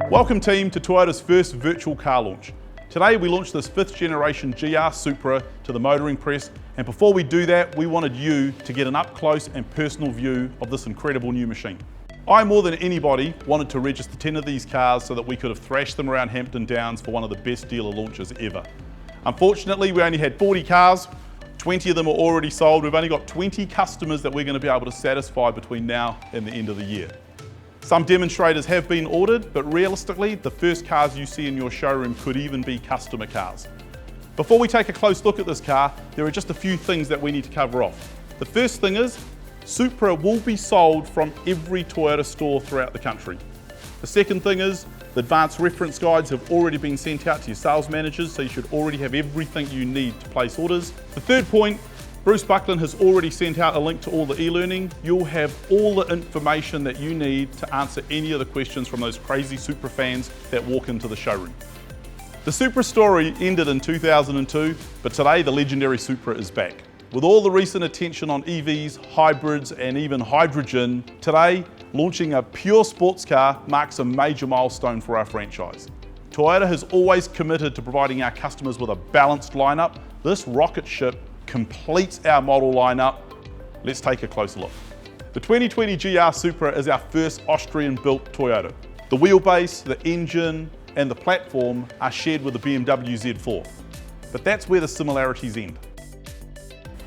Welcome team to Toyota's first virtual car launch. Today we launched this 5th generation GR Supra to the motoring press, and before we do that we wanted you to get an up close and personal view of this incredible new machine. I more than anybody wanted to register 10 of these cars so that we could have thrashed them around Hampton Downs for one of the best dealer launches ever. Unfortunately we only had 40 cars, 20 of them are already sold. We've only got 20 customers that we're going to be able to satisfy between now and the end of the year. Some demonstrators have been ordered, but realistically, the first cars you see in your showroom could even be customer cars. Before we take a close look at this car, there are just a few things that we need to cover off. The first thing is, Supra will be sold from every Toyota store throughout the country. The second thing is, the advanced reference guides have already been sent out to your sales managers, so you should already have everything you need to place orders. The third point, Bruce Buckland has already sent out a link to all the e-learning. You'll have all the information that you need to answer any of the questions from those crazy Supra fans that walk into the showroom. The Supra story ended in 2002, but today the legendary Supra is back. With all the recent attention on EVs, hybrids, and even hydrogen, today launching a pure sports car marks a major milestone for our franchise. Toyota has always committed to providing our customers with a balanced lineup. This rocket ship completes our model lineup. Let's take a closer look. The 2020 GR Supra is our first Austrian-built Toyota. The wheelbase, the engine, and the platform are shared with the BMW Z4. But that's where the similarities end.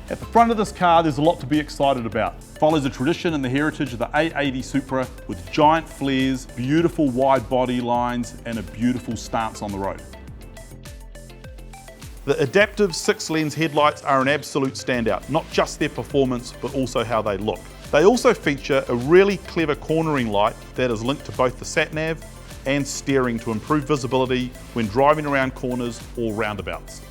At the front of this car, there's a lot to be excited about. It follows the tradition and the heritage of the A80 Supra with giant flares, beautiful wide body lines, and a beautiful stance on the road. The adaptive 6-lens headlights are an absolute standout, not just their performance, but also how they look. They also feature a really clever cornering light that is linked to both the sat-nav and steering to improve visibility when driving around corners or roundabouts.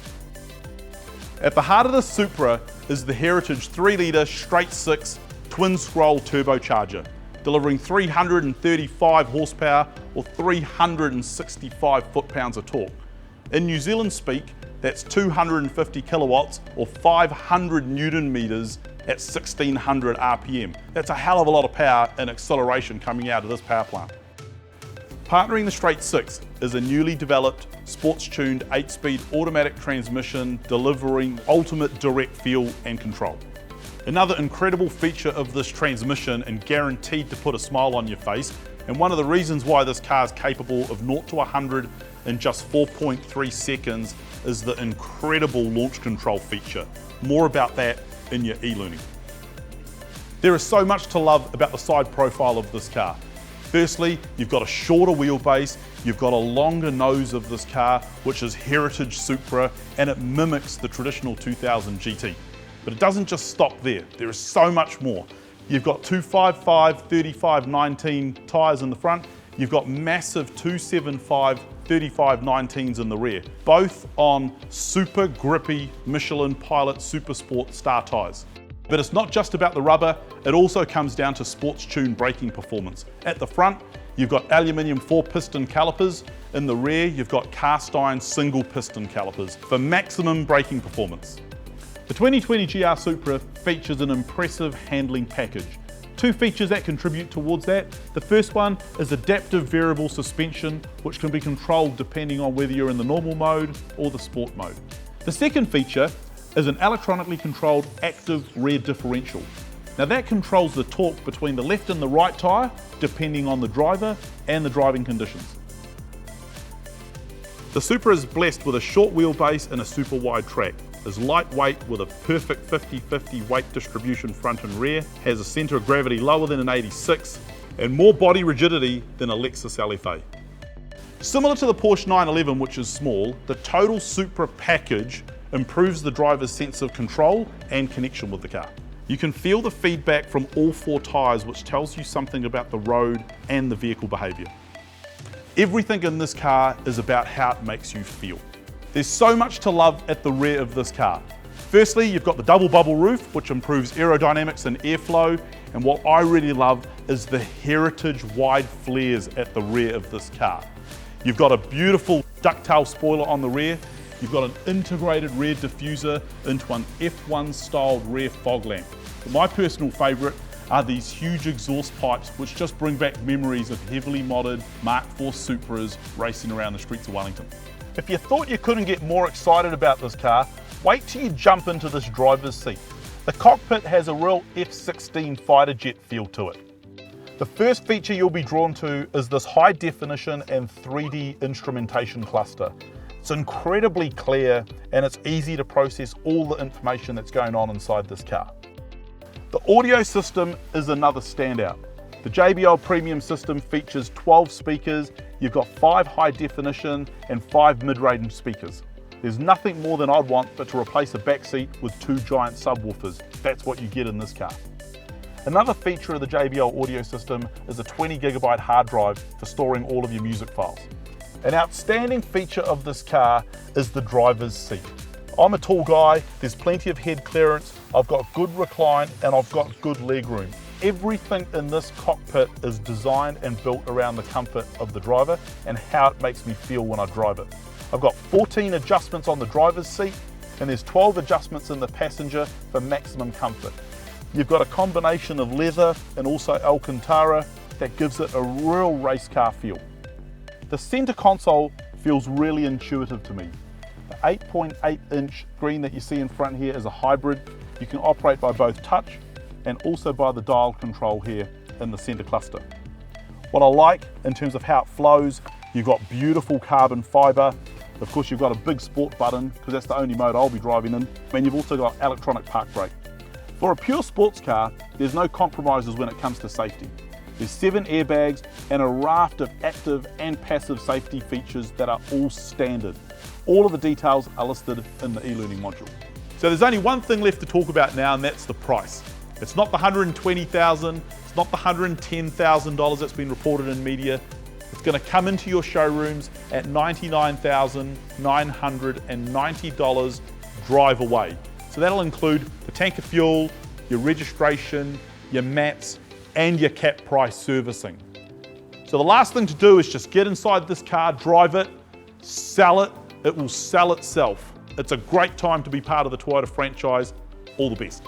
At the heart of the Supra is the heritage 3-litre straight-six twin-scroll turbocharger, delivering 335 horsepower or 365 foot-pounds of torque. In New Zealand speak, that's 250 kilowatts or 500 newton meters at 1600 RPM. That's a hell of a lot of power and acceleration coming out of this power plant. Partnering the straight six is a newly developed, sports-tuned 8-speed automatic transmission delivering ultimate direct feel and control. Another incredible feature of this transmission and guaranteed to put a smile on your face, and one of the reasons why this car is capable of 0 to 100 in just 4.3 seconds is the incredible launch control feature. More about that in your e-learning. There is so much to love about the side profile of this car. Firstly, you've got a shorter wheelbase, you've got a longer nose of this car, which is heritage Supra, and it mimics the traditional 2000 GT. But it doesn't just stop there. There is so much more. You've got 255 35/19 tyres in the front. You've got massive 275 35/19s in the rear, both on super grippy Michelin Pilot Super Sport Star tyres. But it's not just about the rubber, it also comes down to sports-tuned braking performance. At the front, you've got aluminium 4-piston calipers. In the rear, you've got cast iron single-piston calipers for maximum braking performance. The 2020 GR Supra features an impressive handling package. 2 features that contribute towards that. The first one is adaptive variable suspension, which can be controlled depending on whether you're in the normal mode or the sport mode. The second feature is an electronically controlled active rear differential. Now that controls the torque between the left and the right tyre, depending on the driver and the driving conditions. The Supra is blessed with a short wheelbase and a super wide track. Is lightweight with a perfect 50-50 weight distribution front and rear, has a centre of gravity lower than an 86, and more body rigidity than a Lexus LFA. Similar to the Porsche 911, which is small, the total Supra package improves the driver's sense of control and connection with the car. You can feel the feedback from all 4 tyres, which tells you something about the road and the vehicle behaviour. Everything in this car is about how it makes you feel. There's so much to love at the rear of this car. Firstly, you've got the double bubble roof, which improves aerodynamics and airflow, and what I really love is the heritage wide flares at the rear of this car. You've got a beautiful ducktail spoiler on the rear, you've got an integrated rear diffuser into an F1 styled rear fog lamp. But my personal favourite are these huge exhaust pipes which just bring back memories of heavily modded Mark IV Supras racing around the streets of Wellington. If you thought you couldn't get more excited about this car, wait till you jump into this driver's seat. The cockpit has a real F-16 fighter jet feel to it. The first feature you'll be drawn to is this high definition and 3D instrumentation cluster. It's incredibly clear and it's easy to process all the information that's going on inside this car. The audio system is another standout. The JBL Premium system features 12 speakers. You've got 5 high definition and 5 mid-range speakers. There's nothing more than I'd want but to replace a back seat with 2 giant subwoofers. That's what you get in this car. Another feature of the JBL audio system is a 20GB hard drive for storing all of your music files. An outstanding feature of this car is the driver's seat. I'm a tall guy, there's plenty of head clearance, I've got good recline and I've got good leg room. Everything in this cockpit is designed and built around the comfort of the driver and how it makes me feel when I drive it. I've got 14 adjustments on the driver's seat and there's 12 adjustments in the passenger for maximum comfort. You've got a combination of leather and also Alcantara that gives it a real race car feel. The center console feels really intuitive to me. The 8.8-inch screen that you see in front here is a hybrid. You can operate by both touch and also by the dial control here in the center cluster. What I like in terms of how it flows, you've got beautiful carbon fiber. Of course, you've got a big sport button because that's the only mode I'll be driving in. And you've also got electronic park brake. For a pure sports car, there's no compromises when it comes to safety. There's 7 airbags and a raft of active and passive safety features that are all standard. All of the details are listed in the e-learning module. So there's only one thing left to talk about now, and that's the price. It's not the $120,000, it's not the $110,000 that's been reported in media. It's going to come into your showrooms at $99,990 drive away. So that'll include the tank of fuel, your registration, your mats, and your cap price servicing. So the last thing to do is just get inside this car, drive it, sell it. It will sell itself. It's a great time to be part of the Toyota franchise. All the best.